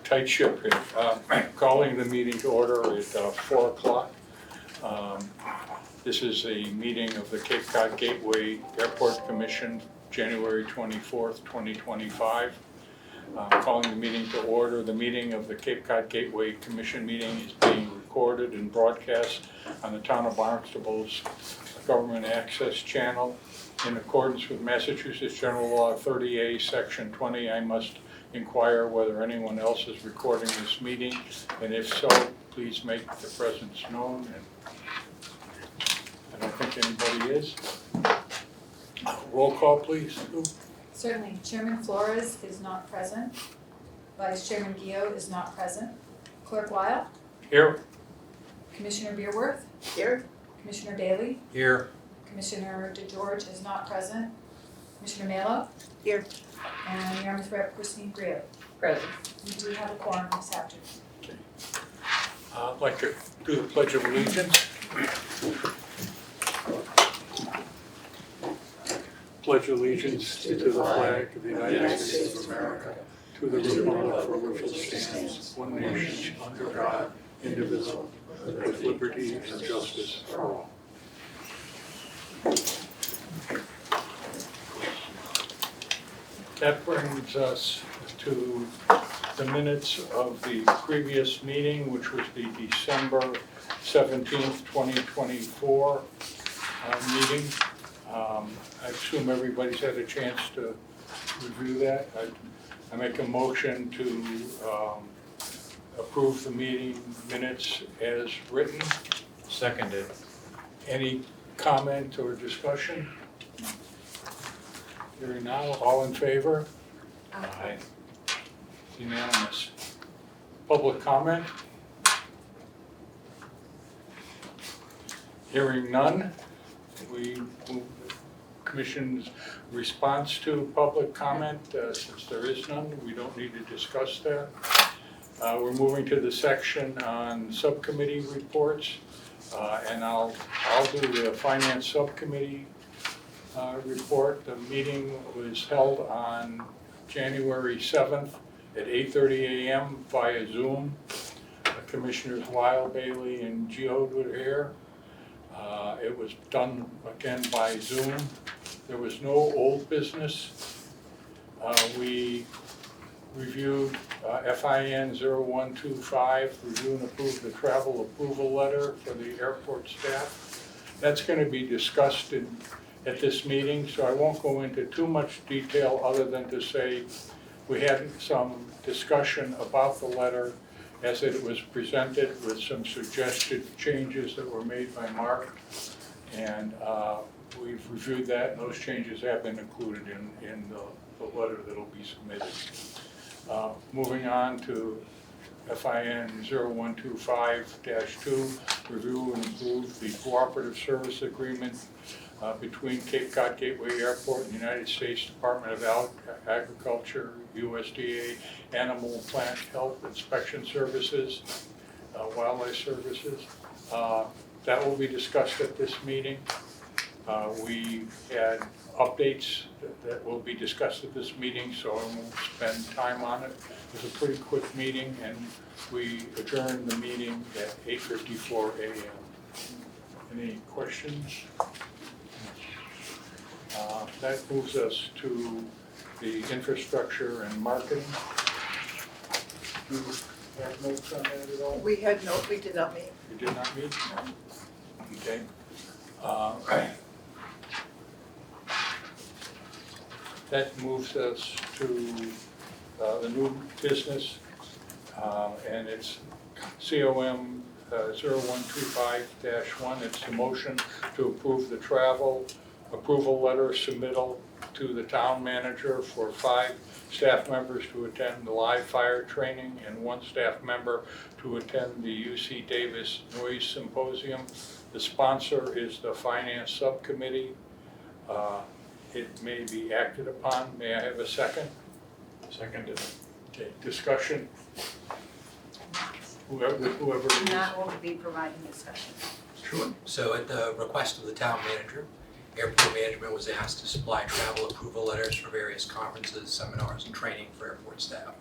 Tight ship here. Calling the meeting to order at 4 o'clock. This is a meeting of the Cape Cod Gateway Airport Commission, January 24th, 2025. Calling the meeting to order. The meeting of the Cape Cod Gateway Commission meeting is being recorded and broadcast on the Town of Barnstable's Government Access Channel. In accordance with Massachusetts General Law 30A, Section 20, I must inquire whether anyone else is recording this meeting, and if so, please make the presence known. And I don't think anybody is. Roll call, please. Certainly. Chairman Flores is not present. Vice Chairman Gio is not present. Clerk Weil? Here. Commissioner Beerworth? Here. Commissioner Daly? Here. Commissioner DeGeorge is not present. Commissioner Melo? Here. And Yarmouth Rep. Christine Brio. Present. We do have a quorum this afternoon. Okay. I'd like to do the Pledge of Allegiance. Pledge allegiance to the flag of the United States of America, to the republic for which it stands, one nation, under God, indivisible, with liberty and justice for all. That brings us to the minutes of the previous meeting, which was the December 17th, 2024 meeting. I assume everybody's had a chance to review that. I make a motion to approve the meeting minutes as written. Seconded. Any comment or discussion? Hearing now, all in favor? Aye. Unanimous. Public comment? Hearing none, we move the Commission's response to public comment. Since there is none, we don't need to discuss that. We're moving to the section on subcommittee reports, and I'll do the Finance Subcommittee report. The meeting was held on January 7th at 8:30 a.m. via Zoom. Commissioners Weil, Bailey, and Gio were here. It was done again by Zoom. There was no old business. We reviewed FIN 0125, review and approve the travel approval letter for the airport staff. That's going to be discussed at this meeting, so I won't go into too much detail other than to say we had some discussion about the letter as it was presented with some suggested changes that were made by Mark, and we've reviewed that, and those changes have been included in the letter that will be submitted. Moving on to FIN 0125-2, review and approve the cooperative service agreement between Cape Cod Gateway Airport and the United States Department of Agriculture, USDA, Animal Plant Health Inspection Services, Wildlife Services. That will be discussed at this meeting. We had updates that will be discussed at this meeting, so I won't spend time on it. It was a pretty quick meeting, and we adjourned the meeting at 8:54 a.m. Any questions? That moves us to the infrastructure and marketing. Do you have notes on that at all? We had no, we did not meet. You did not meet? Okay. That moves us to the new business, and it's COM 0125-1. It's the motion to approve the travel approval letter submittal to the town manager for 5 staff members to attend the live fire training and 1 staff member to attend the UC Davis Noise Symposium. The sponsor is the Finance Subcommittee. It may be acted upon. May I have a second? Seconded. Okay, discussion. Whoever it is. Matt will be providing discussion. Sure. So at the request of the town manager, airport management was asked to supply travel approval letters for various conferences, seminars, and training for airport staff.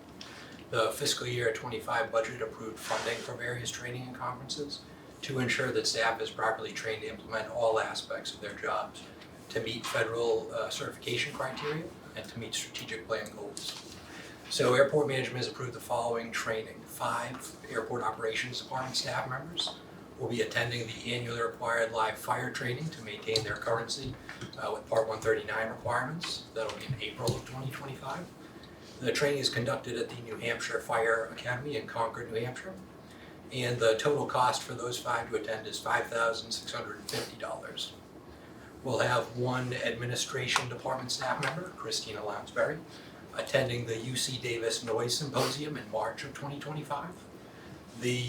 The fiscal year 25 budget approved funding for various training and conferences to ensure that staff is properly trained to implement all aspects of their jobs, to meet federal certification criteria, and to meet strategic plan goals. So airport management has approved the following training. 5 airport operations department staff members will be attending the annually required live fire training to maintain their currency with Part 139 requirements. That'll be in April of 2025. The training is conducted at the New Hampshire Fire Academy in Concord, New Hampshire. And the total cost for those 5 to attend is $5,650. We'll have 1 administration department staff member, Christina Lounsbury, attending the UC Davis Noise Symposium in March of 2025. The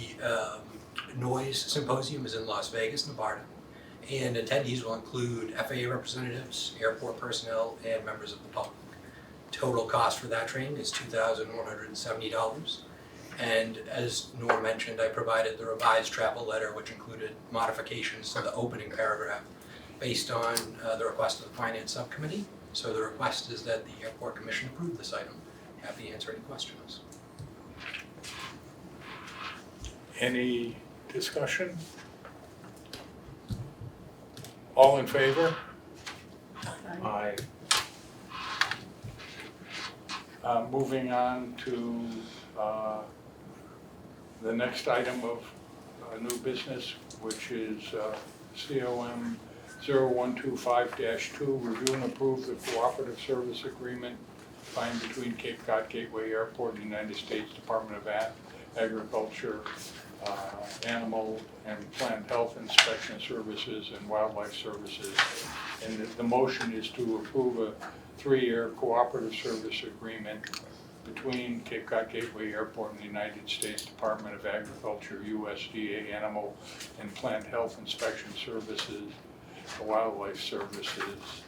Noise Symposium is in Las Vegas, Nevada, and attendees will include FAA representatives, airport personnel, and members of the public. Total cost for that training is $2,170. And as Norm mentioned, I provided the revised travel letter, which included modifications to the opening paragraph based on the request of the Finance Subcommittee. So the request is that the Airport Commission approve this item. Happy to answer any questions. Any discussion? All in favor? Aye. Moving on to the next item of new business, which is COM 0125-2, review and approve the cooperative service agreement signed between Cape Cod Gateway Airport and the United States Department of Agriculture, Animal and Plant Health Inspection Services and Wildlife Services. And the motion is to approve a 3-year cooperative service agreement between Cape Cod Gateway Airport and the United States Department of Agriculture, USDA Animal and Plant Health Inspection Services, Wildlife Services,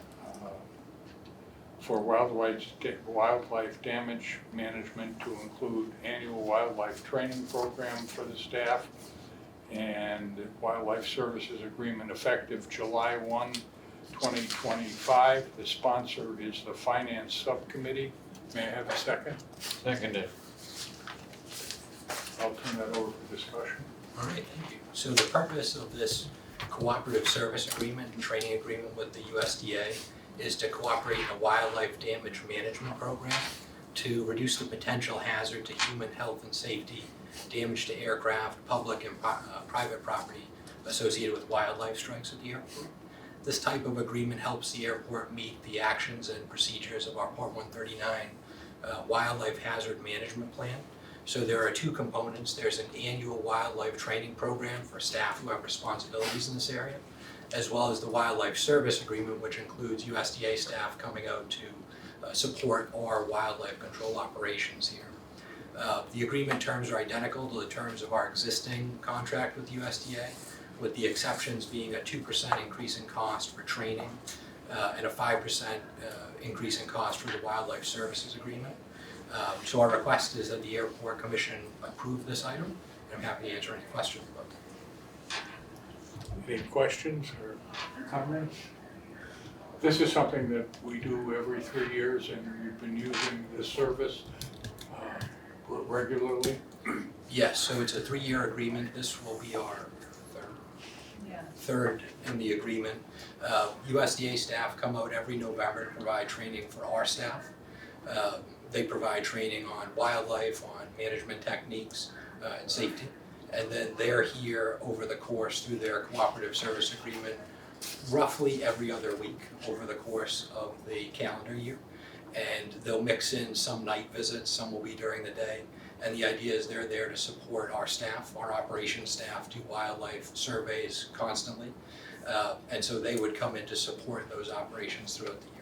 for wildlife damage management, to include annual wildlife training program for the staff and wildlife services agreement effective July 1, 2025. The sponsor is the Finance Subcommittee. May I have a second? Seconded. I'll turn that over for discussion. All right, thank you. So the purpose of this cooperative service agreement and training agreement with the USDA is to cooperate in a wildlife damage management program to reduce the potential hazard to human health and safety, damage to aircraft, public and private property associated with wildlife strikes at the airport. This type of agreement helps the airport meet the actions and procedures of our Part 139 wildlife hazard management plan. So there are 2 components. There's an annual wildlife training program for staff who have responsibilities in this area, as well as the wildlife service agreement, which includes USDA staff coming out to support our wildlife control operations here. The agreement terms are identical to the terms of our existing contract with USDA, with the exceptions being a 2% increase in cost for training and a 5% increase in cost for the wildlife services agreement. So our request is that the Airport Commission approve this item, and I'm happy to answer any questions about it. Any questions or comments? This is something that we do every 3 years, and we've been using this service regularly. Yes, so it's a 3-year agreement. This will be our third in the agreement. USDA staff come out every November to provide training for our staff. They provide training on wildlife, on management techniques, and safety. And then they're here over the course through their cooperative service agreement roughly every other week over the course of the calendar year. And they'll mix in some night visits, some will be during the day. And the idea is they're there to support our staff, our operations staff, do wildlife surveys constantly. And so they would come in to support those operations throughout the year.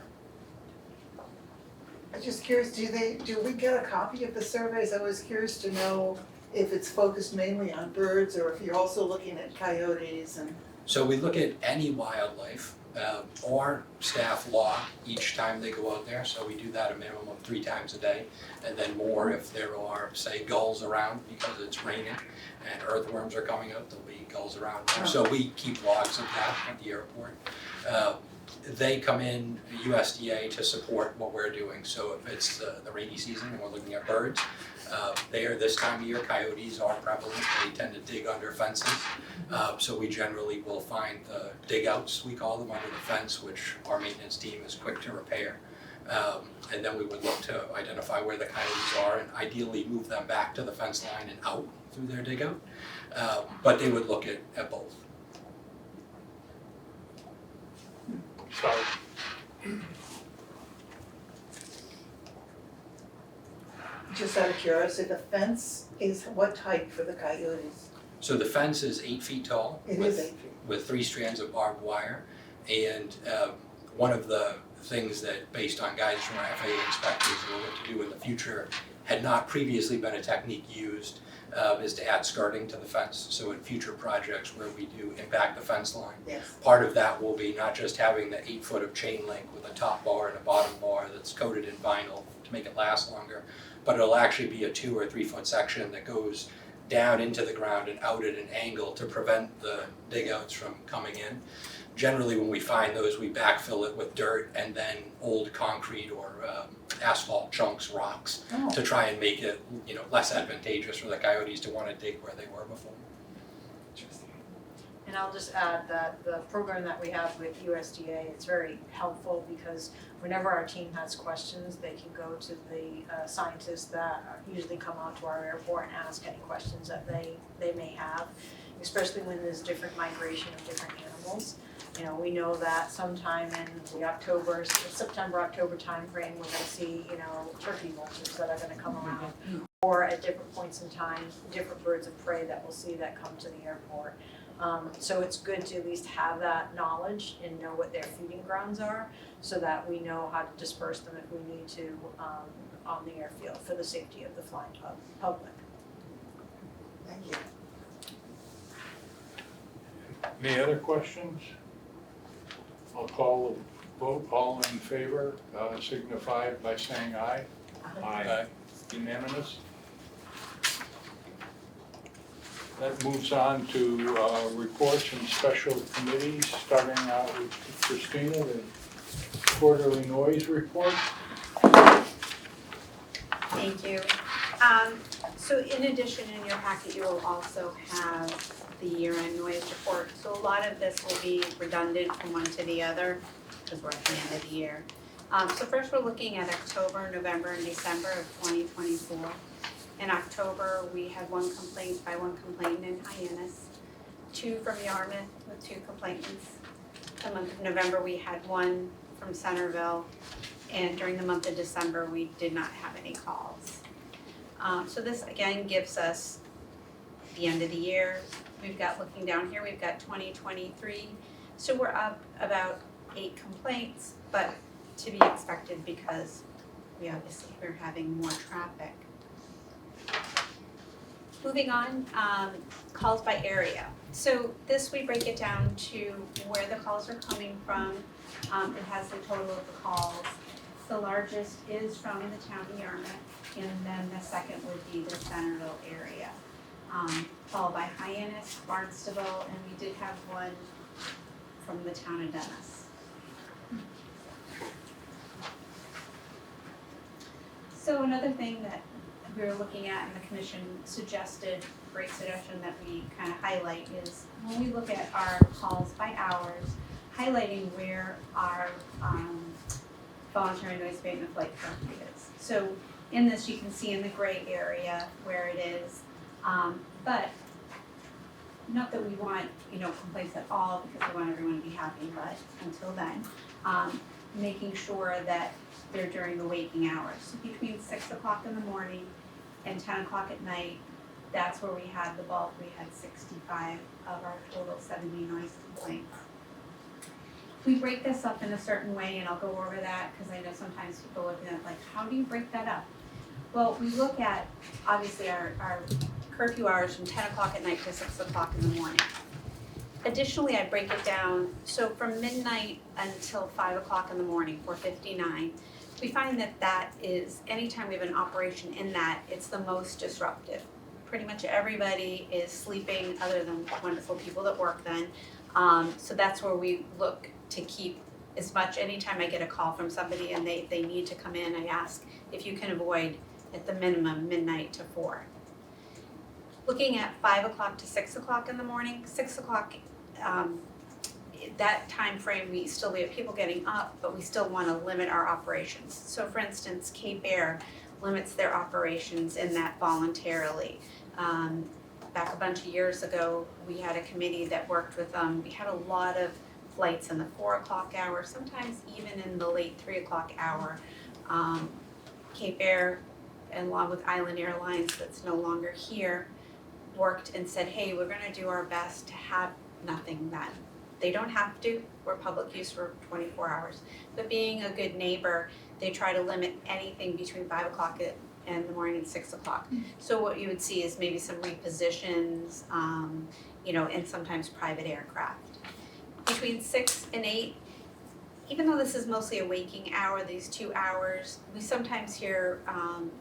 I'm just curious, do we get a copy of the surveys? I was curious to know if it's focused mainly on birds or if you're also looking at coyotes and. So we look at any wildlife. Our staff log each time they go out there, so we do that a minimum of 3 times a day, and then more if there are, say, gulls around because it's raining and earthworms are coming out, there'll be gulls around there. So we keep logs of that at the airport. They come in, USDA, to support what we're doing. So if it's the rainy season and we're looking at birds, they are this time of year, coyotes are prevalent, they tend to dig under fences. So we generally will find the dig outs, we call them, under the fence, which our maintenance team is quick to repair. And then we would look to identify where the coyotes are and ideally move them back to the fence line and out through their dig out. But they would look at both. So, Just out of curiosity, the fence is what height for the coyotes? So the fence is 8 feet tall. It with is 8 feet. with 3 strands of barbed wire. And one of the things that, based on guidance from our FAA inspectors, we'll look to do in the future, had not previously been a technique used, is to add skirting to the fence. So in future projects where we do impact the fence line, Yes. part of that will be not just having the 8 foot of chain link with a top bar and a bottom bar that's coated in vinyl to make it last longer, but it'll actually be a 2 or 3 foot section that goes down into the ground and out at an angle to prevent the dig outs from coming in. Generally, when we find those, we backfill it with dirt and then old concrete or asphalt chunks, rocks, Oh. to try and make it, less advantageous for the coyotes to want to dig where they were before. Interesting. And I'll just add that the program that we have with USDA, it's very helpful because whenever our team has questions, they can go to the scientists that usually come out to our airport and ask any questions that they may have, especially when there's different migration of different animals. We know that sometime in the September-October timeframe, we're gonna see, turkey vultures that are gonna come around. Or at different points in time, different birds of prey that we'll see that come to the airport. So it's good to at least have that knowledge and know what their feeding grounds are, so that we know how to disperse them if we need to on the airfield for the safety of the flying public. Thank you. any other questions? I'll call a vote. All in favor, signify by saying aye. Aye. Unanimous? That moves on to reports and special committees, starting out with Christina, the quarterly noise report. Thank you. So in addition, in your packet, you will also have the year-end noise report. So a lot of this will be redundant from one to the other because we're at the end of the year. So first we're looking at October, November, and December of 2024. In October, we had one complainant in Hyannis, 2 from Yarmouth with 2 complainants. The month of November, we had 1 from Centerville, and during the month of December, we did not have any calls. So this again gives us the end of the year. We've got, looking down here, we've got 2023. So we're up about 8 complaints, but to be expected because we're having more traffic. Moving on, calls by area. So this, we break it down to where the calls are coming from. It has the total of the calls. The largest is from the town of Yarmouth, and then the second would be the Centerville area. Followed by Hyannis, Barnstable, and we did have one from the town of Dennis. So another thing that we were looking at and the commission suggested, great suggestion that we kind of highlight, is when we look at our calls by hours, highlighting where our voluntary noise abatement flight currently is. So in this, you can see in the gray area where it is, but not that we want, complaints at all because we want everyone to be happy, but until then, making sure that they're during the waking hours. So between 6 o'clock in the morning and 10 o'clock at night, that's where we had the bulk. We had 65 of our total 70 noise complaints. We break this up in a certain way, and I'll go over that because I know sometimes people look at it like, how do you break that up? Well, we look at, obviously, our curfew hours from 10 o'clock at night to 6 o'clock in the morning. Additionally, I break it down, so from midnight until 5 o'clock in the morning, 4:59, we find that is, anytime we have an operation in that, it's the most disruptive. Pretty much everybody is sleeping other than wonderful people that work then. So that's where we look to keep as much, anytime I get a call from somebody and they need to come in, I ask if you can avoid at the minimum midnight to 4. Looking at 5 o'clock to 6 o'clock in the morning, 6 o'clock, that time frame, we have people getting up, but we still wanna limit our operations. So for instance, Cape Air limits their operations in that voluntarily. Back a bunch of years ago, we had a committee that worked with them. We had a lot of flights in the 4 o'clock hour, sometimes even in the late 3 o'clock hour. Cape Air, and along with Island Airlines that's no longer here, worked and said, hey, we're gonna do our best to have nothing then. They don't have to, we're public use for 24 hours. But being a good neighbor, they try to limit anything between 5 o'clock in the morning and 6 o'clock. So what you would see is maybe some repositions, and sometimes private aircraft. Between 6 and 8, even though this is mostly a waking hour, these 2 hours, we sometimes hear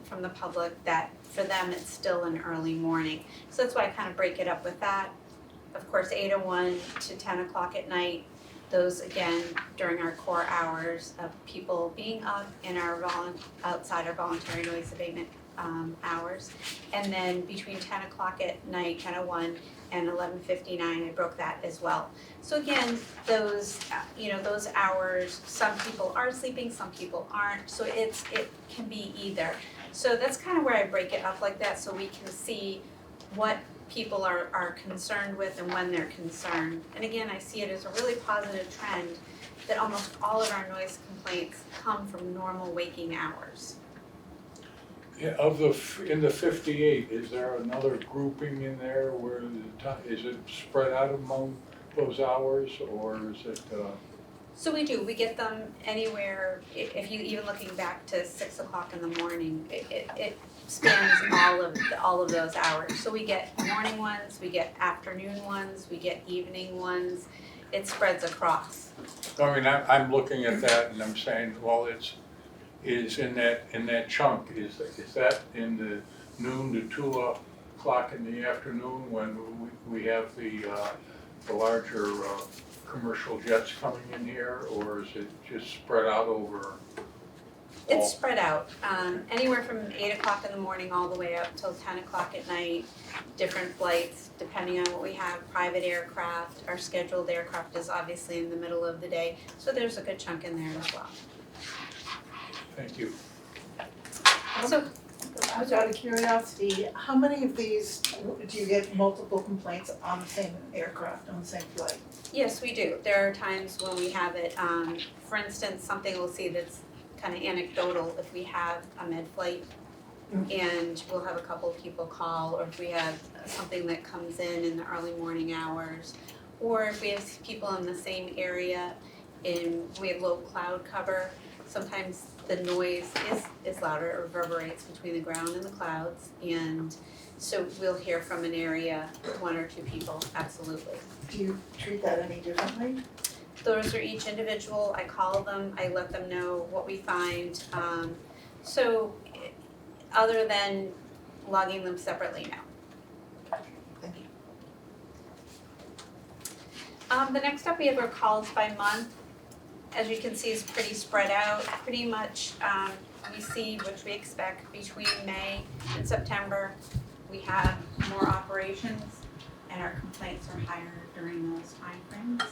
from the public that for them it's still an early morning. So that's why I kind of break it up with that. Of course, 8:01 to 10 o'clock at night, those again during our core hours of people being up in our outside our voluntary noise abatement hours. And then between 10 o'clock at night, 10:01 and 11:59, I broke that as well. So again, those hours, some people are sleeping, some people aren't, so it can be either. So that's kind of where I break it up like that, so we can see what people are concerned with and when they're concerned. And again, I see it as a really positive trend that almost all of our noise complaints come from normal waking hours. Yeah, in the 58, is there another grouping in there where is it spread out among those hours, or is it? So we get them anywhere, if you even looking back to 6 o'clock in the morning, it spans all of those hours. So we get morning ones, we get afternoon ones, we get evening ones, it spreads across. I mean, I'm looking at that and I'm saying, well, is in that chunk, is that in the noon to 2 o'clock in the afternoon when we have the larger commercial jets coming in here, or is it just spread out over? It's spread out, anywhere from 8 o'clock in the morning all the way up till 10 o'clock at night, different flights, depending on what we have, private aircraft, our scheduled aircraft is obviously in the middle of the day, so there's a good chunk in there as well. Thank you. So, Just out of curiosity, how many of these, do you get multiple complaints on the same aircraft, on the same flight? yes, we do, there are times when we have it, for instance, something we'll see that's kind of anecdotal, if we have a med flight and we'll have a couple of people call, or if we have something that comes in the early morning hours, or if we have people in the same area and we have low cloud cover, sometimes the noise is louder, it reverberates between the ground and the clouds, and so we'll hear from an area, 1 or 2 people, absolutely. Do you treat that any differently? Those are each individual, I call them, I let them know what we find, so other than logging them separately, no. Thank you. The next up, we have our calls by month. As you can see, is pretty spread out, pretty much, we see, which we expect between May and September, we have more operations and our complaints are higher during those timeframes.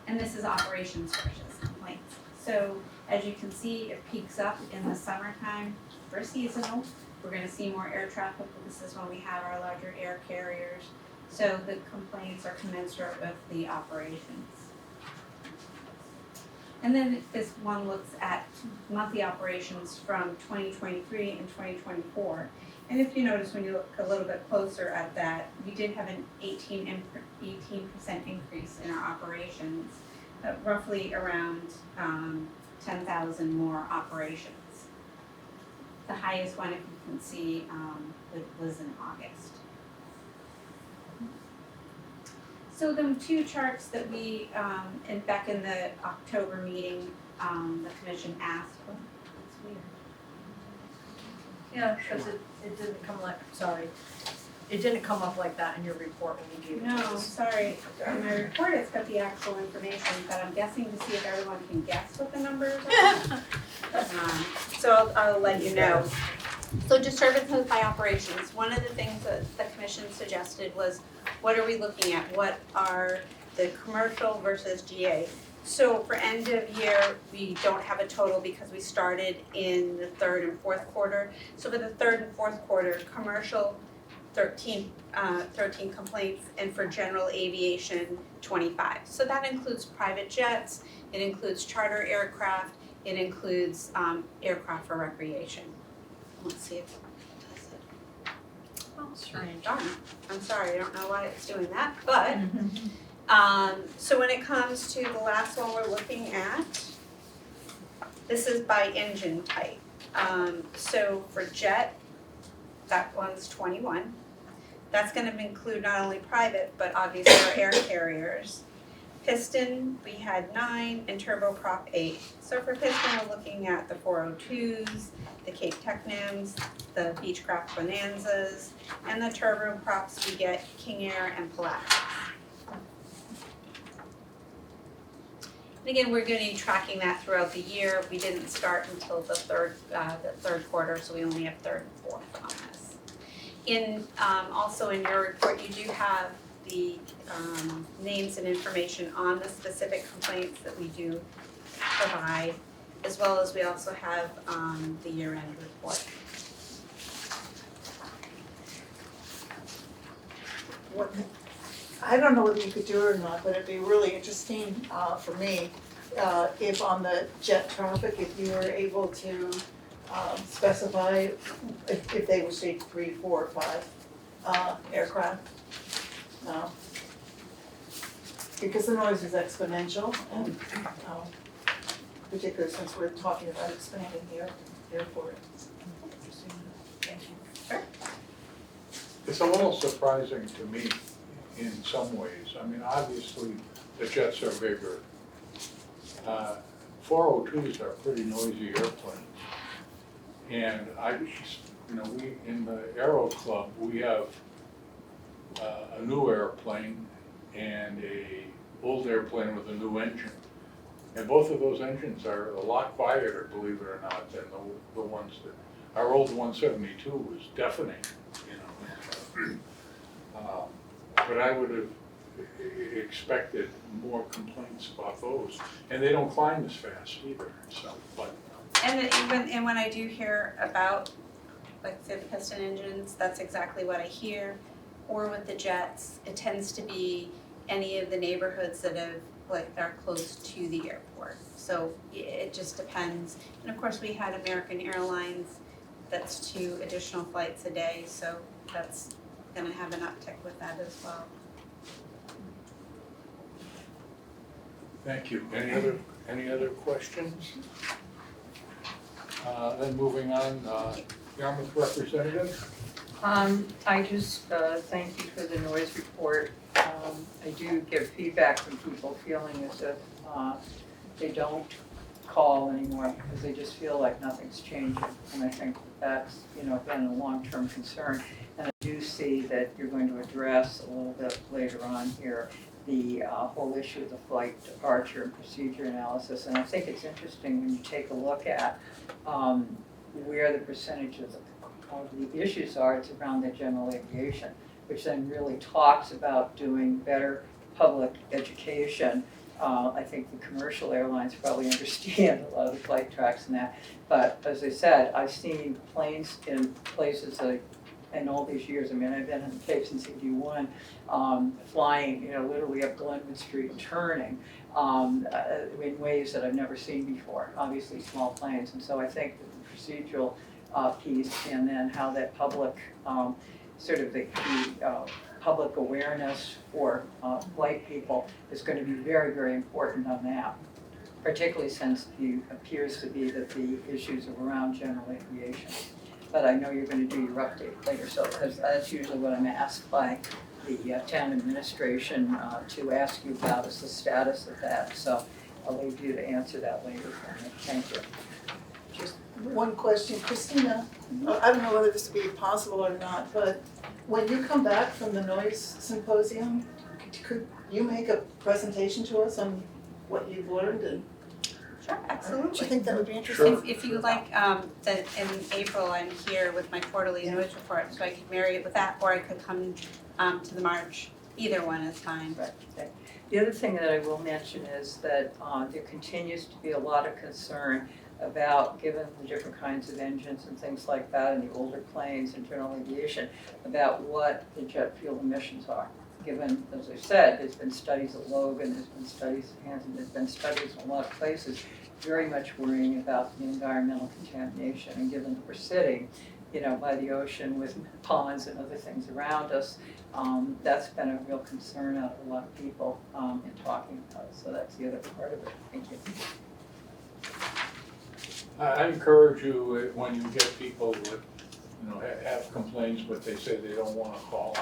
And this is operations versus complaints. So as you can see, it peaks up in the summertime for seasonal. We're gonna see more air traffic, this is when we have our larger air carriers. So the complaints are commensurate with the operations. And then this one looks at monthly operations from 2023 and 2024. And if you notice when you look a little bit closer at that, we did have an 18% increase in our operations, roughly around 10,000 more operations. The highest one, if you can see, was in August. So the 2 charts that we, back in the October meeting, the commission asked, oh, that's weird. Yeah, because it didn't come like, sorry. it didn't come up like that in your report when you gave it to No, us. sorry, in my report it's got the actual information, but I'm guessing to see if everyone can guess what the numbers are. So I'll let you know. So disturbances by operations, one of the things that the commission suggested was, what are we looking at? What are the commercial versus GA? So for end of year, we don't have a total because we started in the third and fourth quarter. So for the third and fourth quarter, commercial 13 complaints, and for general aviation 25. So that includes private jets, it includes charter aircraft, it includes aircraft for recreation. Let's see if it does it. Oh, Strange. darn, I'm sorry, I don't know why it's doing that, but so when it comes to the last one we're looking at, this is by engine type. So for jet, that one's 21. That's gonna include not only private, but obviously our air carriers. Piston, we had 9, and turboprop 8. So for piston, we're looking at the 402s, the Cape Technams, the Beechcraft Bonanzas, and the turboprops we get King Air and Polaris. And again, we're gonna be tracking that throughout the year. We didn't start until the third quarter, so we only have third and fourth on this. Also in your report, you do have the names and information on the specific complaints that we do provide, as well as we also have the year-end report. What, I don't know whether you could do it or not, but it'd be really interesting for me if on the jet traffic, if you were able to specify if they were stage 3, 4, or 5 aircraft. Because the noise is exponential, and particularly since we're talking about expanding the airport. Thank you. It's a little surprising to me in some ways. I mean, obviously, the jets are bigger. 402s are pretty noisy airplanes. And we, in the Aero Club, we have a new airplane and a old airplane with a new engine. And both of those engines are a lot quieter, believe it or not, than the ones that, our old 172 was deafening, but I would have expected more complaints about those. And they don't climb as fast either, so, but. And when I do hear about, like, say, the piston engines, that's exactly what I hear. Or with the jets, it tends to be any of the neighborhoods that are close to the airport. So it just depends. And of course, we had American Airlines, that's 2 additional flights a day, so that's gonna have an uptick with that as well. Thank you. Any other questions? Then moving on, Yarmouth representative. I just thank you for the noise report. I do get feedback from people feeling as if they don't call anymore because they just feel like nothing's changing. And I think that's, been a long-term concern. And I do see that you're going to address a little bit later on here the whole issue of the flight departure and procedure analysis. And I think it's interesting when you take a look at where the percentages of the issues are, it's around the general aviation, which then really talks about doing better public education. I think the commercial airlines probably understand a lot of the flight tracks and that, but as I said, I've seen planes in places like, in all these years, I've been in the Cape since '81, flying, literally up Glenwood Street and turning in ways that I've never seen before, obviously small planes. And so I think that the procedural piece and then how that public, sort of the public awareness for flight people is going to be very, very important on that, particularly since it appears to be that the issues are around general aviation. But I know you're going to do your update later, so because that's usually what I'm asked by the town administration to ask you about is the status of that. So I'll leave you to answer that later for me. Thank you. one question, Christina, I don't know whether this would be possible or not, but when you come back from the noise symposium, could you make a presentation to us on what you've learned and? Sure, Do you think that would be interesting? Sure. If you like, then in April, I'm here with my quarterly noise report, so I could marry it with that, or I could come to the March, either one is fine. Right. The other thing that I will mention is that there continues to be a lot of concern about, given the different kinds of engines and things like that, and the older planes and general aviation, about what the jet fuel emissions are. Given, as I said, there's been studies at Logan, there's been studies at Hanson, there's been studies in a lot of places, very much worrying about the environmental contamination. And given that we're sitting, by the ocean with ponds and other things around us, that's been a real concern out of a lot of people in talking about it. So that's the other part of it. Thank you. I encourage you, when you get people that, have complaints, but they say they don't wanna call,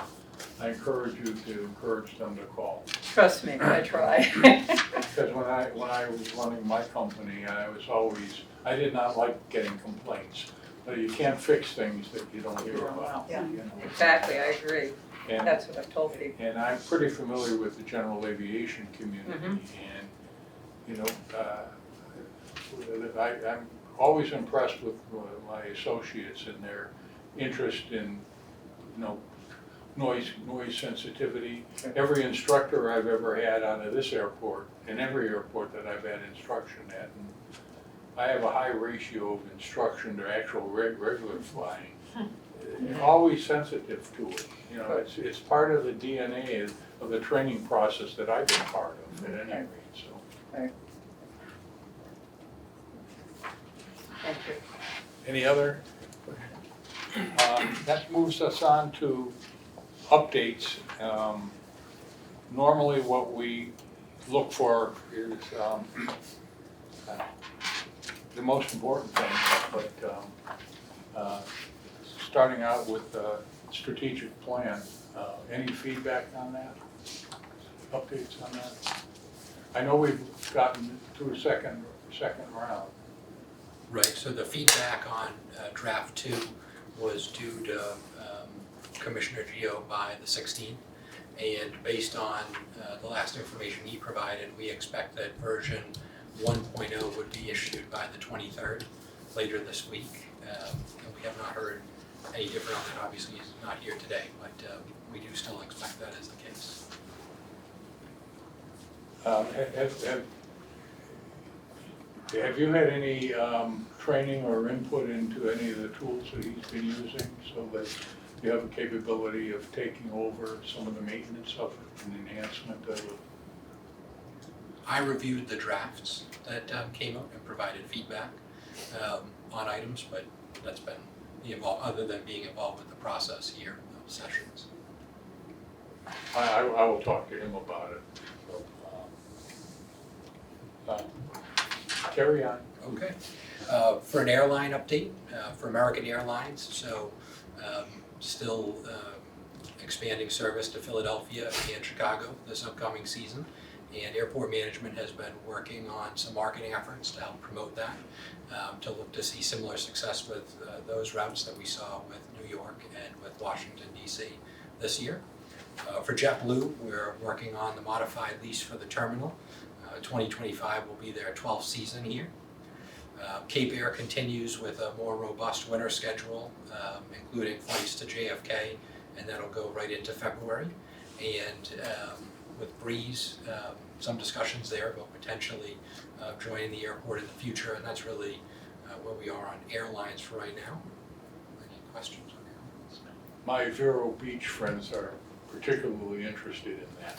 I encourage you to encourage them to call. Trust me, I try. Because when I was running my company, I did not like getting complaints. But you can't fix things that you don't hear about. Yeah. Exactly, I agree. And, That's what I've told people. and I'm pretty familiar with the general aviation community. And, I'm always impressed with my associates and their interest in, noise sensitivity. Sure. Every instructor I've ever had out of this airport, and every airport that I've had instruction at, and I have a high ratio of instruction to actual regular flying. They're always sensitive to it. It's part of the DNA of the training process that I've been part of at any rate, so. Right. Thank you. Any other? That moves us on to updates. Normally what we look for is the most important thing, but starting out with the strategic plan, any feedback on that? Updates on that? I know we've gotten through second round. Right, so the feedback on draft 2 was due to Commissioner Geo by the 16th. And based on the last information he provided, we expect that version 1.0 would be issued by the 23rd, later this week. And we have not heard any different on that. Obviously, he's not here today, but we do still expect that as the case. Have you had any training or input into any of the tools that he's been using so that you have a capability of taking over some of the maintenance of it and enhancement of it? I reviewed the drafts that came up and provided feedback on items, but that's been other than being involved with the process here of sessions. I will talk to him about it. Carry on. Okay. For an airline update, for American Airlines, so still expanding service to Philadelphia and Chicago this upcoming season. And airport management has been working on some marketing efforts to help promote that, to look to see similar success with those routes that we saw with New York and with Washington, D.C. this year. For JetBlue, we're working on the modified lease for the terminal. 2025 will be their 12th season here. Cape Air continues with a more robust winter schedule, including flights to JFK, and that'll go right into February. And with Breeze, some discussions there about potentially joining the airport in the future, and that's really where we are on airlines for right now. Any questions on airlines? My Vero Beach friends are particularly interested in that.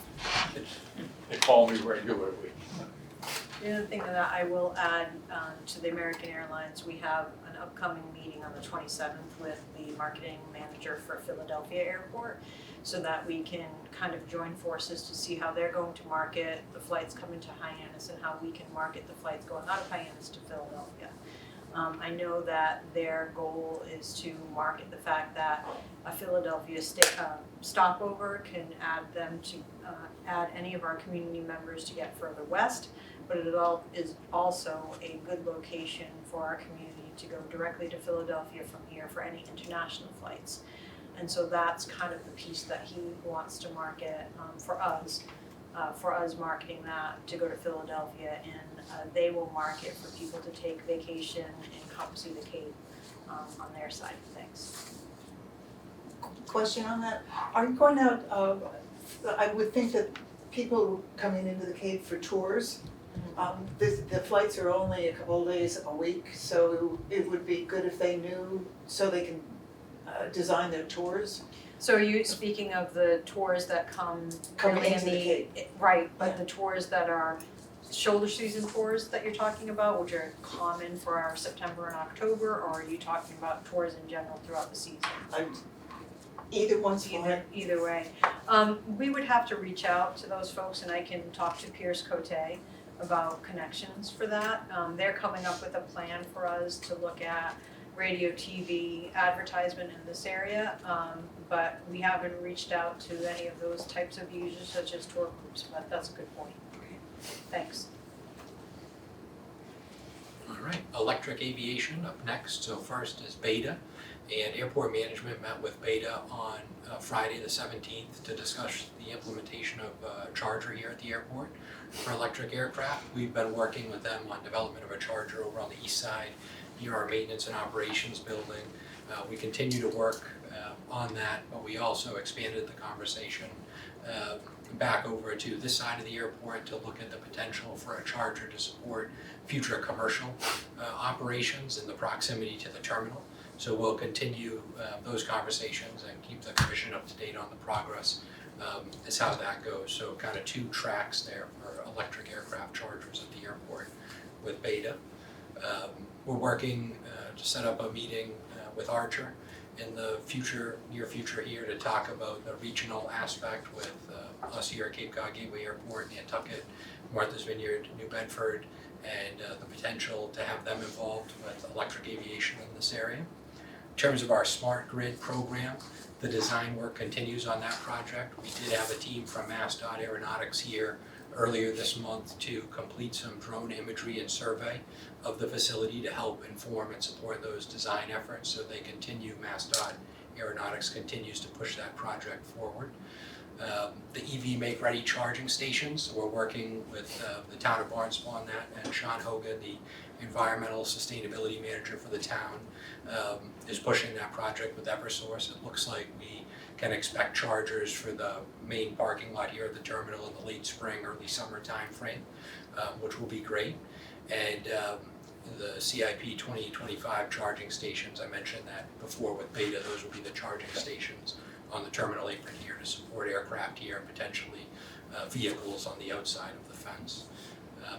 They call me regularly. The other thing that I will add to the American Airlines, we have an upcoming meeting on the 27th with the marketing manager for Philadelphia Airport, so that we can kind of join forces to see how they're going to market the flights coming to Hyannis and how we can market the flights going out of Hyannis to Philadelphia. I know that their goal is to market the fact that a Philadelphia stopover can add any of our community members to get further west, but it is also a good location for our community to go directly to Philadelphia from here for any international flights. And so that's kind of the piece that he wants to market for us marketing that to go to Philadelphia, and they will market for people to take vacation and come see the Cape on their side of things. Question on that, are you going out, I would think that people coming into the Cape for tours, the flights are only a couple of days a week, so it would be good if they knew so they can design their tours. So are you speaking of the tours that come Coming really in into the Cape. Right, but the tours that are shoulder season tours that you're talking about, which are common for our September and October, or are you talking about tours in general throughout the season? Either one's fine. Either way. We would have to reach out to those folks, and I can talk to Pierce Cote about connections for that. They're coming up with a plan for us to look at radio, TV, advertisement in this area, but we haven't reached out to any of those types of users such as tour groups, but that's a good point. Thanks. All right, electric aviation up next. So first is Beta, and airport management met with Beta on Friday the 17th to discuss the implementation of a charger here at the airport for electric aircraft. We've been working with them on development of a charger over on the east side, near our maintenance and operations building. We continue to work on that, but we also expanded the conversation back over to this side of the airport to look at the potential for a charger to support future commercial operations in the proximity to the terminal. So we'll continue those conversations and keep the commission up to date on the progress as how that goes. So kind of two tracks there for electric aircraft chargers at the airport with Beta. We're working to set up a meeting with Archer in the near future here to talk about the regional aspect with us here at Cape Cod Gateway Airport, Nantucket, Martha's Vineyard, New Bedford, and the potential to have them involved with electric aviation in this area. In terms of our smart grid program, the design work continues on that project. We did have a team from MassDOT Aeronautics here earlier this month to complete some drone imagery and survey of the facility to help inform and support those design efforts. So they continue, MassDOT Aeronautics continues to push that project forward. The EV make-ready charging stations, we're working with the town of Barnstable on that, and Sean Hogan, the environmental sustainability manager for the town, is pushing that project with Eversource. It looks like we can expect chargers for the main parking lot here at the terminal in the late spring, early summer time frame, which will be great. And the CIP 2025 charging stations, I mentioned that before with Beta, those will be the charging stations on the terminal apron here to support aircraft here and potentially vehicles on the outside of the fence.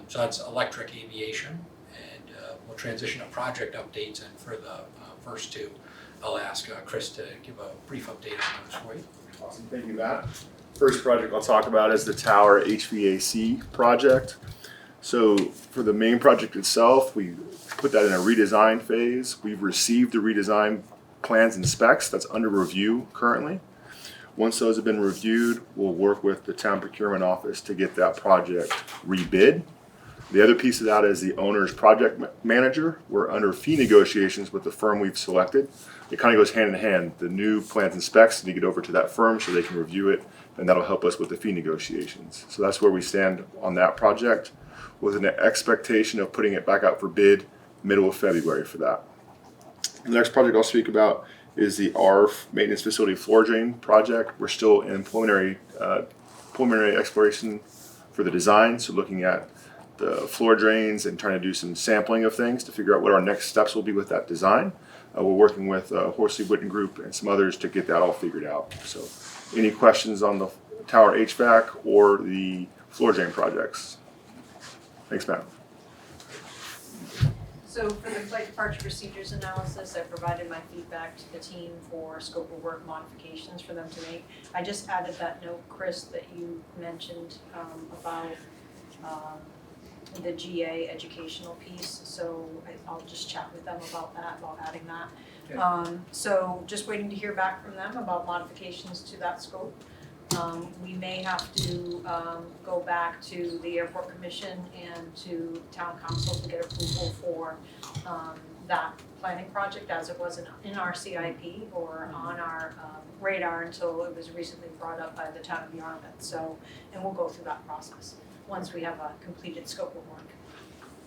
So that's electric aviation, and we'll transition to project updates, and for the first two, I'll ask Chris to give a brief update on those for you. Awesome, thank you, Matt. First project I'll talk about is the tower HVAC project. So for the main project itself, we put that in a redesign phase. We've received the redesign plans and specs that's under review currently. Once those have been reviewed, we'll work with the town procurement office to get that project rebid. The other piece of that is the owner's project manager. We're under fee negotiations with the firm we've selected. It kind of goes hand in hand. The new plans and specs need to get over to that firm so they can review it, and that'll help us with the fee negotiations. So that's where we stand on that project, with an expectation of putting it back out for bid middle of February for that. The next project I'll speak about is the ARF maintenance facility floor drain project. We're still in preliminary exploration for the design, so looking at the floor drains and trying to do some sampling of things to figure out what our next steps will be with that design. We're working with Horsley Witten Group and some others to get that all figured out. So any questions on the tower HVAC or the floor drain projects? Thanks, Matt. So for the flight departure procedures analysis, I provided my feedback to the team for scope of work modifications for them to make. I just added that note, Chris, that you mentioned about the GA educational piece, so I'll just chat with them about that, about adding that. So just waiting to hear back from them about modifications to that scope. We may have to go back to the airport commission and to town council to get approval for that planning project as it was in our CIP or on our radar until it was recently brought up by the town of Yarmouth. So, and we'll go through that process once we have a completed scope of work.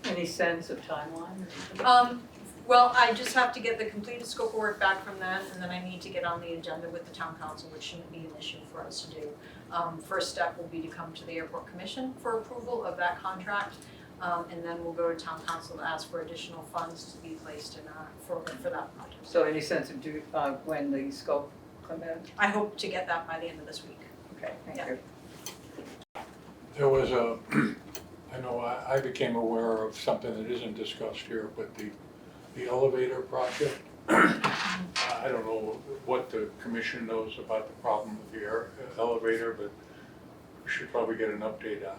Any sense of timeline? Well, I just have to get the completed scope of work back from them, and then I need to get on the agenda with the town council, which shouldn't be an issue for us to do. First step will be to come to the airport commission for approval of that contract, and then we'll go to town council to ask for additional funds to be placed in for that project. So any sense of when the scope come in? I hope to get that by the end of this week. Okay, thank Yeah. you. There was I know I became aware of something that isn't discussed here, but the elevator project. I don't know what the commission knows about the problem with the elevator, but we should probably get an update on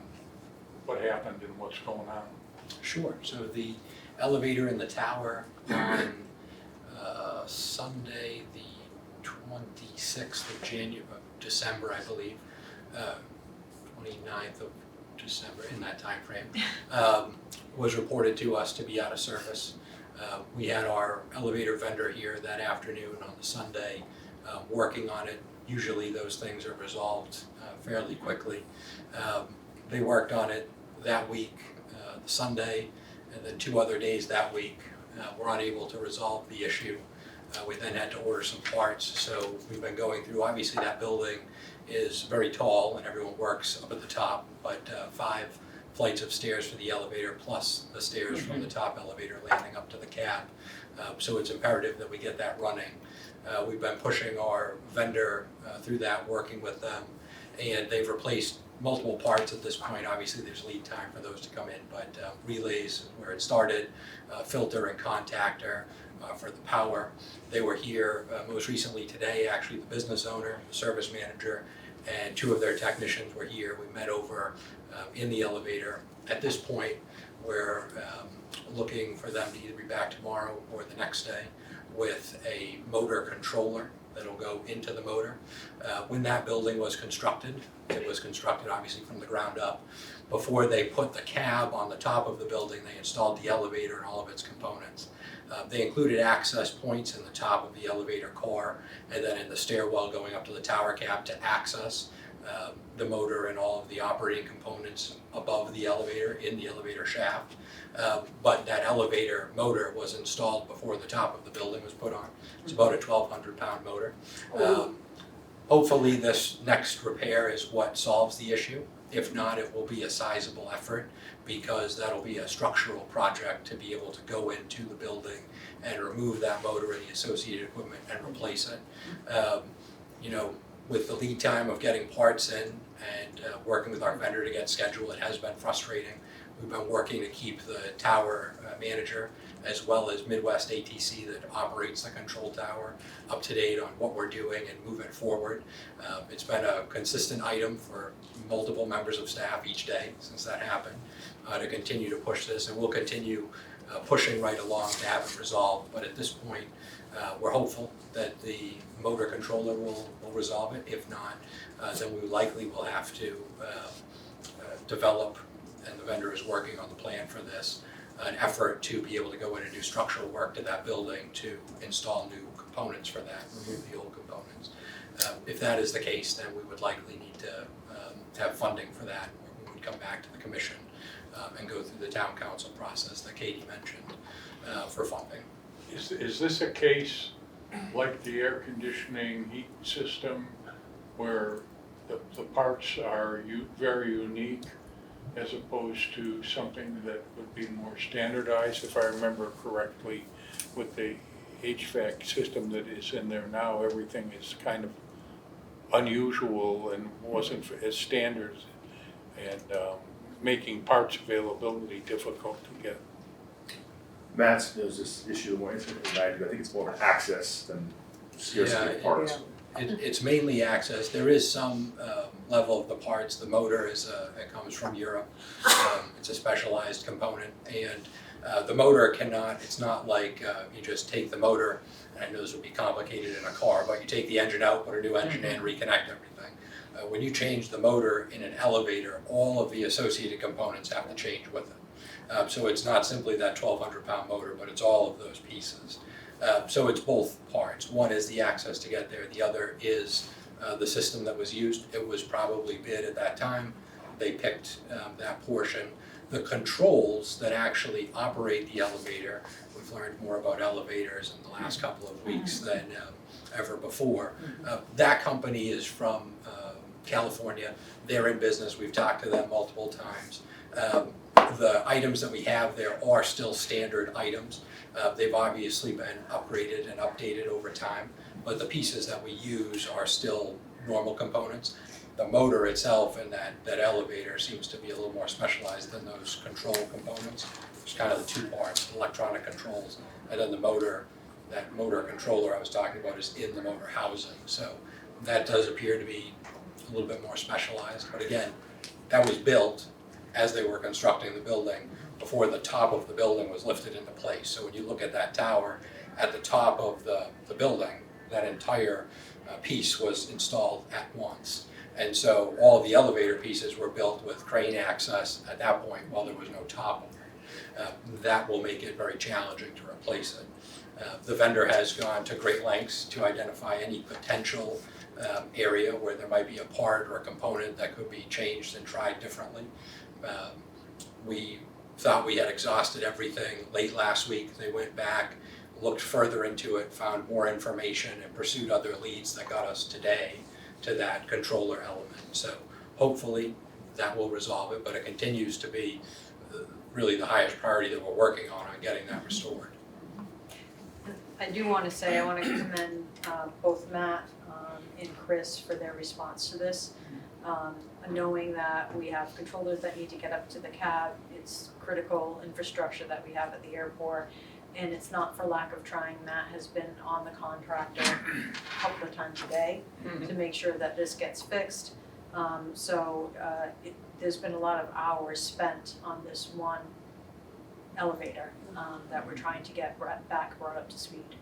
what happened and what's going on. Sure, so the elevator in the tower on Sunday, the 26th of December, I believe, 29th of December, in that time frame, was reported to us to be out of service. We had our elevator vendor here that afternoon on the Sunday working on it. Usually those things are resolved fairly quickly. They worked on it that week, the Sunday, and then 2 other days that week. Were unable to resolve the issue. We then had to order some parts, so we've been going through, obviously that building is very tall and everyone works up at the top, but 5 flights of stairs for the elevator plus the stairs from the top elevator landing up to the cab. So it's imperative that we get that running. We've been pushing our vendor through that, working with them, and they've replaced multiple parts at this point. Obviously there's lead time for those to come in, but relays where it started, filter and contactor for the power. They were here most recently today, actually the business owner, the service manager, and 2 of their technicians were here. We met over in the elevator. At this point, we're looking for them to either be back tomorrow or the next day with a motor controller that'll go into the motor. When that building was constructed, it was constructed obviously from the ground up. Before they put the cab on the top of the building, they installed the elevator and all of its components. They included access points in the top of the elevator core and then in the stairwell going up to the tower cab to access the motor and all of the operating components above the elevator in the elevator shaft. But that elevator motor was installed before the top of the building was put on. It's about a 1,200 pound motor. Hopefully this next repair is what solves the issue. If not, it will be a sizable effort because that'll be a structural project to be able to go into the building and remove that motor and the associated equipment and replace it. You know, with the lead time of getting parts in and working with our vendor to get scheduled, it has been frustrating. We've been working to keep the tower manager as well as Midwest ATC that operates the control tower up to date on what we're doing and move it forward. It's been a consistent item for multiple members of staff each day since that happened to continue to push this, and we'll continue pushing right along to have it resolved. But at this point, we're hopeful that the motor controller will resolve it. If not, then we likely will have to develop, and the vendor is working on the plan for this, an effort to be able to go in and do structural work to that building to install new components for that, remove the old components. If that is the case, then we would likely need to have funding for that, or we would come back to the commission and go through the town council process that Katie mentioned for funding. Is this a case like the air conditioning heat system where the parts are very unique as opposed to something that would be more standardized? If I remember correctly, with the HVAC system that is in there now, everything is kind of unusual and wasn't as standard, and making parts availability difficult to get. Matt knows this issue more intimately than I do. I think it's more of an access than scarcity of parts. It's mainly access. There is some level of the parts. The motor it comes from Europe. It's a specialized component, and the motor cannot. It's not like you just take the motor. And I know this would be complicated in a car, but you take the engine out, put a new engine in, reconnect everything. When you change the motor in an elevator, all of the associated components have to change with it. So it's not simply that 1,200-pound motor, but it's all of those pieces. So it's both parts. One is the access to get there. The other is the system that was used. It was probably bid at that time. They picked that portion. The controls that actually operate the elevator, we've learned more about elevators in the last couple of weeks than ever before. That company is from California. They're in business. We've talked to them multiple times. The items that we have there are still standard items. They've obviously been upgraded and updated over time, but the pieces that we use are still normal components. The motor itself and that elevator seems to be a little more specialized than those control components. It's kind of the two parts, electronic controls, and then the motor, that motor controller I was talking about is in the motor housing. So that does appear to be a little bit more specialized, but again, that was built as they were constructing the building before the top of the building was lifted into place. So when you look at that tower, at the top of the building, that entire piece was installed at once. And so all the elevator pieces were built with crane access at that point while there was no top of it. That will make it very challenging to replace it. The vendor has gone to great lengths to identify any potential area where there might be a part or a component that could be changed and tried differently. We thought we had exhausted everything late last week. They went back, looked further into it, found more information, and pursued other leads that got us today to that controller element. So hopefully that will resolve it, but it continues to be really the highest priority that we're working on getting that restored. I do want to say, I want to commend both Matt and Chris for their response to this. Knowing that we have controllers that need to get up to the cab, it's critical infrastructure that we have at the airport, and it's not for lack of trying. Matt has been on the contractor a couple of times a day to make sure that this gets fixed. There's been a lot of hours spent on this one elevator that we're trying to get brought up to speed.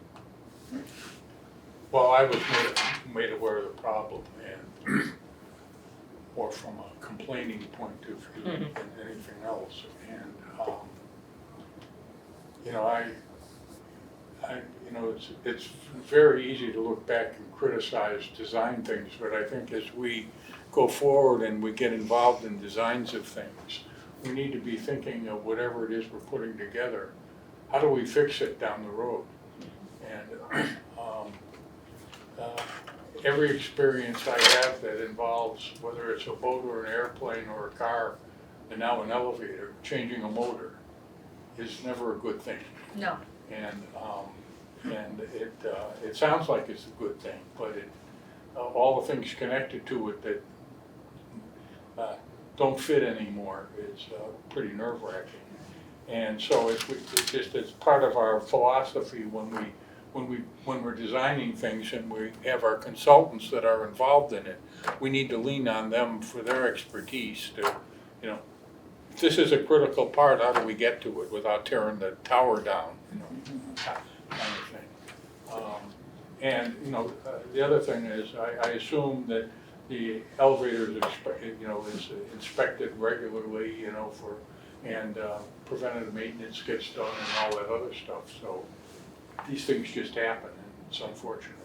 Well, I was made aware of the problem and more from a complaining point of view than anything else. And it's very easy to look back and criticize design things, but I think as we go forward and we get involved in designs of things, we need to be thinking of whatever it is we're putting together. How do we fix it down the road? And every experience I have that involves, whether it's a boat or an airplane or a car, and now an elevator, changing a motor is never a good thing. No. And it sounds like it's a good thing, but all the things connected to it that don't fit anymore is pretty nerve-wracking. And so it's part of our philosophy when we're designing things and we have our consultants that are involved in it, we need to lean on them for their expertise to, if this is a critical part, how do we get to it without tearing the tower down, kind of thing. The other thing is, I assume that the elevator is inspected regularly, and preventative maintenance gets done and all that other stuff. So these things just happen, and it's unfortunate.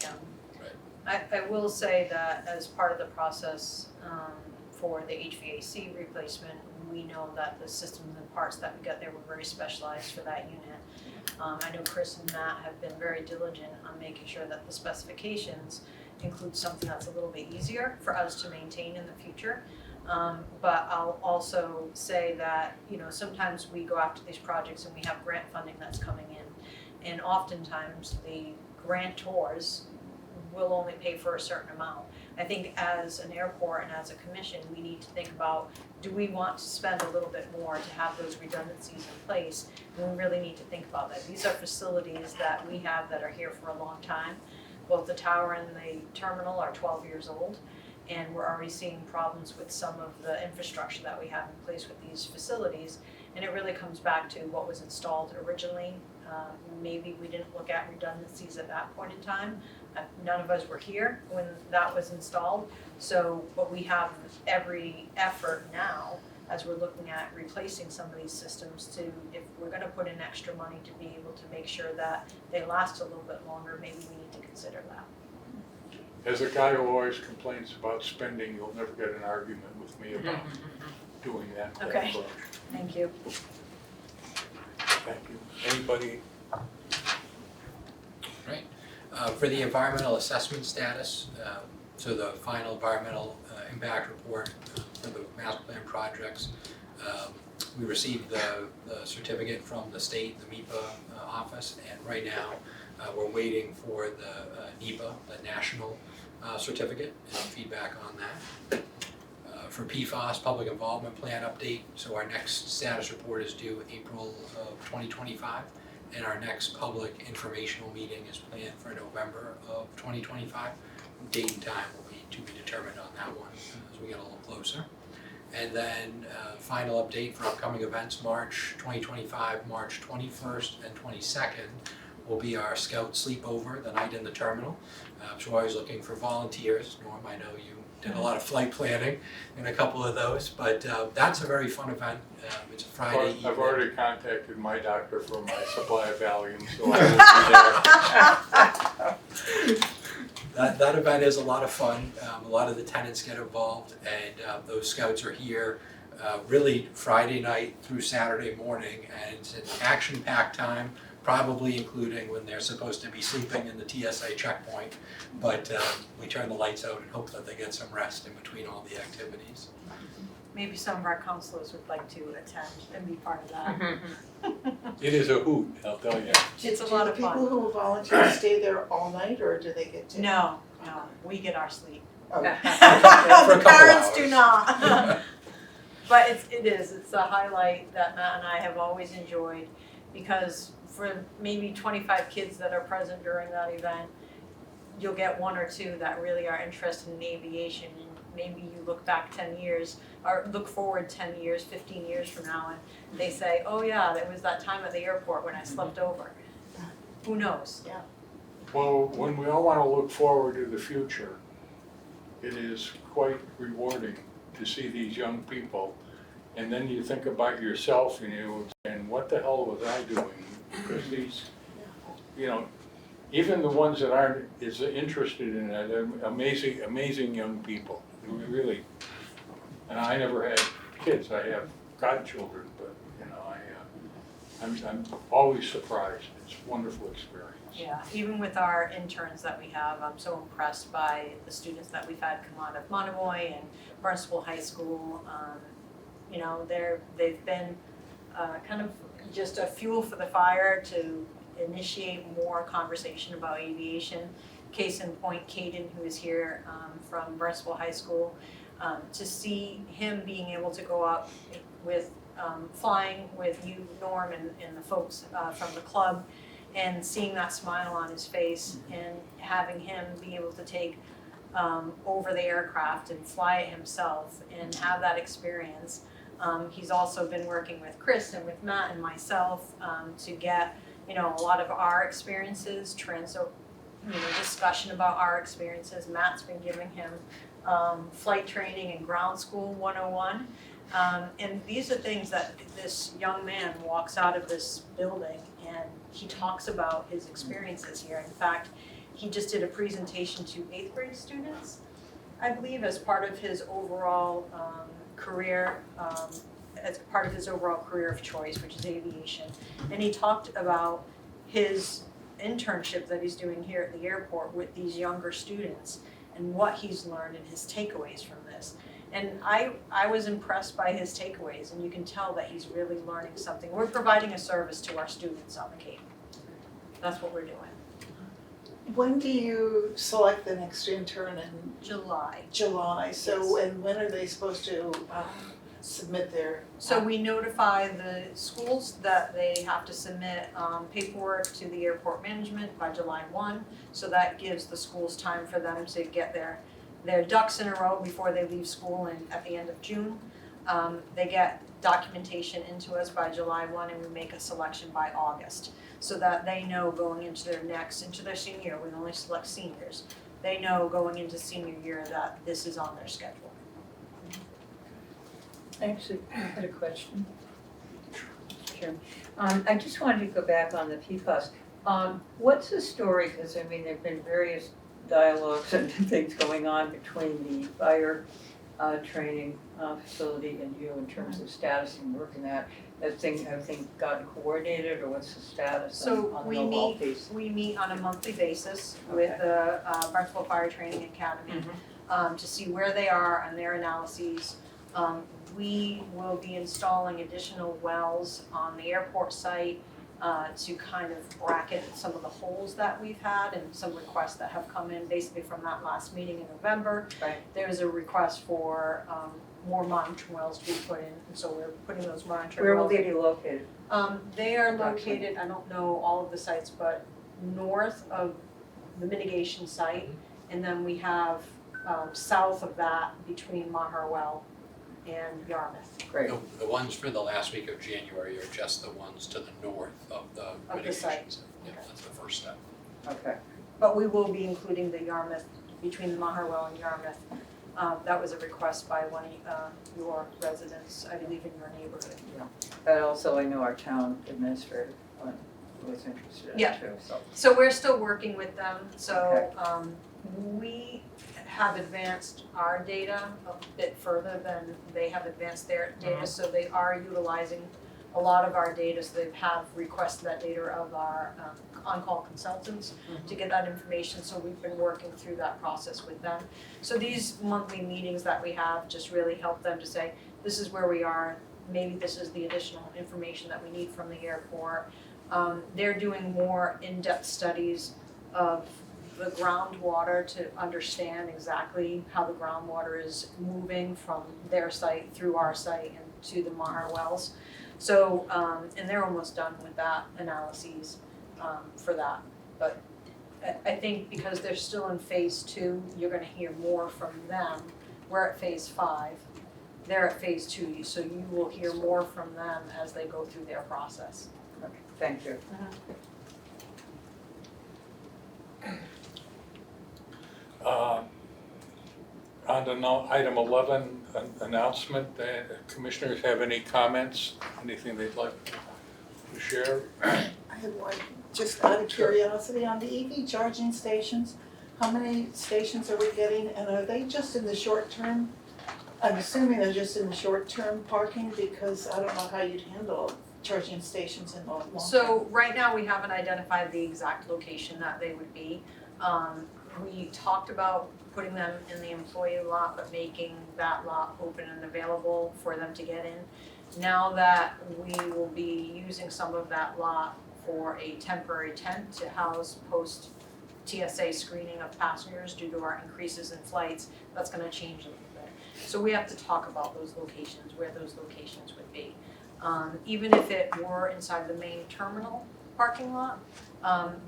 Yeah. I will say that as part of the process for the HVAC replacement, we know that the systems and parts that we got there were very specialized for that unit. I know Chris and Matt have been very diligent on making sure that the specifications include something that's a little bit easier for us to maintain in the future. But I'll also say that, sometimes we go after these projects and we have grant funding that's coming in. And oftentimes the grantors will only pay for a certain amount. I think as an airport and as a commission, we need to think about, do we want to spend a little bit more to have those redundancies in place? And we really need to think about that. These are facilities that we have that are here for a long time. Both the tower and the terminal are 12 years old, and we're already seeing problems with some of the infrastructure that we have in place with these facilities. And it really comes back to what was installed originally. Maybe we didn't look at redundancies at that point in time. None of us were here when that was installed. But we have every effort now as we're looking at replacing some of these systems to, if we're gonna put in extra money to be able to make sure that they last a little bit longer, maybe we need to consider that. As a guy who always complains about spending, you'll never get an argument with me about doing that Okay. approach. Thank you. Thank you. Anybody? For the environmental assessment status, so the final environmental impact report for the master plan projects, we received the certificate from the state, the MEPA office, and right now we're waiting for the NEPA, the national certificate, and feedback on that. For PFAS, public involvement plan update, so our next status report is due April of 2025. And our next public informational meeting is planned for November of 2025. Date and time will be to be determined on that one as we get a little closer. And then final update for upcoming events, March 2025, March 21st and 22nd will be our Scout Sleepover, the night in the terminal. So we're always looking for volunteers. Norm, I know you did a lot of flight planning in a couple of those, but that's a very fun event. It's a Friday evening. I've already contacted my doctor for my supply of Valium, so I will be there. That event is a lot of fun. A lot of the tenants get involved, and those scouts are here really Friday night through Saturday morning, and it's an action-packed time, probably including when they're supposed to be sleeping in the TSA checkpoint. But we turn the lights out and hope that they get some rest in between all the activities. Maybe some of our counselors would like to attend and be part of that. It is a hoot, I'll tell you. It's a lot of Do the fun. people who volunteer stay there all night, or do they get to? No, we get our sleep. Oh. For a couple The parents do hours. not. But it's a highlight that Matt and I have always enjoyed, because for maybe 25 kids that are present during that event, you'll get one or two that really are interested in aviation, and maybe you look back 10 years, or look forward 10 years, 15 years from now, and they say, oh yeah, there was that time at the airport when I slept over. Who knows? Yeah. Well, when we all want to look forward to the future, it is quite rewarding to see these young people. And then you think about yourself and what the hell was I doing? Because these, even the ones that aren't as interested in it, they're amazing young people. Really. And I never had kids. I have godchildren, but I'm always surprised. It's a wonderful experience. Yeah, even with our interns that we have, I'm so impressed by the students that we've had come out of Monomoy and Barnstable High School. They've been kind of just a fuel for the fire to initiate more conversation about aviation. Case in point, Caden, who is here from Barnstable High School, to see him being able to go up with flying with you, Norm, and the folks from the club, and seeing that smile on his face, and having him be able to take over the aircraft and fly it himself and have that experience. He's also been working with Chris and with Matt and myself to get a lot of our experiences, discussion about our experiences. Matt's been giving him flight training and ground school 101. And these are things that this young man walks out of this building and he talks about his experiences here. In fact, he just did a presentation to 8th grade students, I believe, as part of his overall career, as part of his overall career of choice, which is aviation. And he talked about his internship that he's doing here at the airport with these younger students and what he's learned and his takeaways from this. And I was impressed by his takeaways, and you can tell that he's really learning something. We're providing a service to our students on the Cape. That's what we're doing. When do you select the next intern in July. July? So, and when are they supposed to submit their? So we notify the schools that they have to submit paperwork to the airport management by July 1. So that gives the schools time for them to get their ducks in a row before they leave school at the end of June. They get documentation into us by July 1, and we make a selection by August, so that they know going into their senior year, we only select seniors. They know going into senior year that this is on their schedule. Actually, I had a question. Sure. I just wanted to go back on the PFAS. What's the story, because I mean, there've been various dialogues and things going on between the fire training facility and you in terms of status and work and that. That thing, everything got coordinated, or what's the status So on the we mobile meet, piece? we meet on a monthly basis with the Barnstable Fire Training Academy to see where they are on their analyses. We will be installing additional wells on the airport site to kind of bracket some of the holes that we've had and some requests that have come in basically from that last meeting in November. Right. There's a request for more monitoring wells to be put in, and so we're putting those monitoring Where will wells. they be located? They are located, I don't know all of the sites, but north of the mitigation site. And then we have south of that between Maharwell and Yarmouth Great. The ones for the last week of January are just the ones to the north of the the mitigation site. site. Yeah, that's the first step. Okay. But we will be including the Yarmouth, between the Maharwell and Yarmouth. That was a request by one of your residents, I believe in your neighborhood. But also I know our town administrator was interested in Yeah. it too, so. So we're still working with them, so we have advanced our data a bit further than they have advanced their data, so they are utilizing a lot of our data, so they have requested that data of our on-call consultants to get that information, so we've been working through that process with them. So these monthly meetings that we have just really help them to say, this is where we are, maybe this is the additional information that we need from the airport. They're doing more in-depth studies of the groundwater to understand exactly how the groundwater is moving from their site through our site and to the Mahar wells. So, and they're almost done with that analyses for that. But I think because they're still in phase 2, you're gonna hear more from them. We're at phase 5, they're at phase 2, so you will hear more from them as they go through their process. Okay, thank you. On to item 11, announcement, commissioners have any comments, anything they'd like to share? I had one, just out of curiosity, on the EV charging stations, how many stations are we getting, and are they just in the short term? I'm assuming they're just in the short term parking, because I don't know how you'd handle charging stations in the long term. So right now, we haven't identified the exact location that they would be. We talked about putting them in the employee lot, but making that lot open and available for them to get in. Now that we will be using some of that lot for a temporary tent to house post TSA screening of passengers due to our increases in flights, that's gonna change a little bit. So we have to talk about those locations, where those locations would be. Even if it were inside the main terminal parking lot,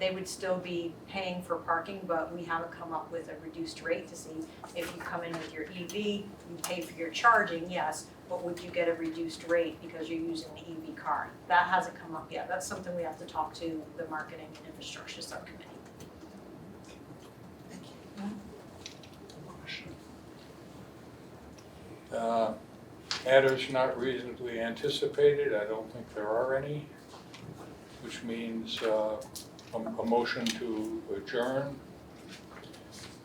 they would still be paying for parking, but we haven't come up with a reduced rate to see if you come in with your EV, you pay for your charging, yes, but would you get a reduced rate because you're using the EV card? That hasn't come up yet. That's something we have to talk to the marketing and infrastructure subcommittee. Matters not reasonably anticipated, I don't think there are any, which means a motion to adjourn.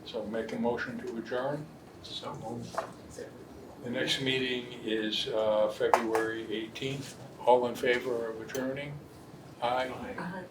So make a motion to adjourn. So moved. The next meeting is February 18th. All in favor of adjourning? Aye. Uh,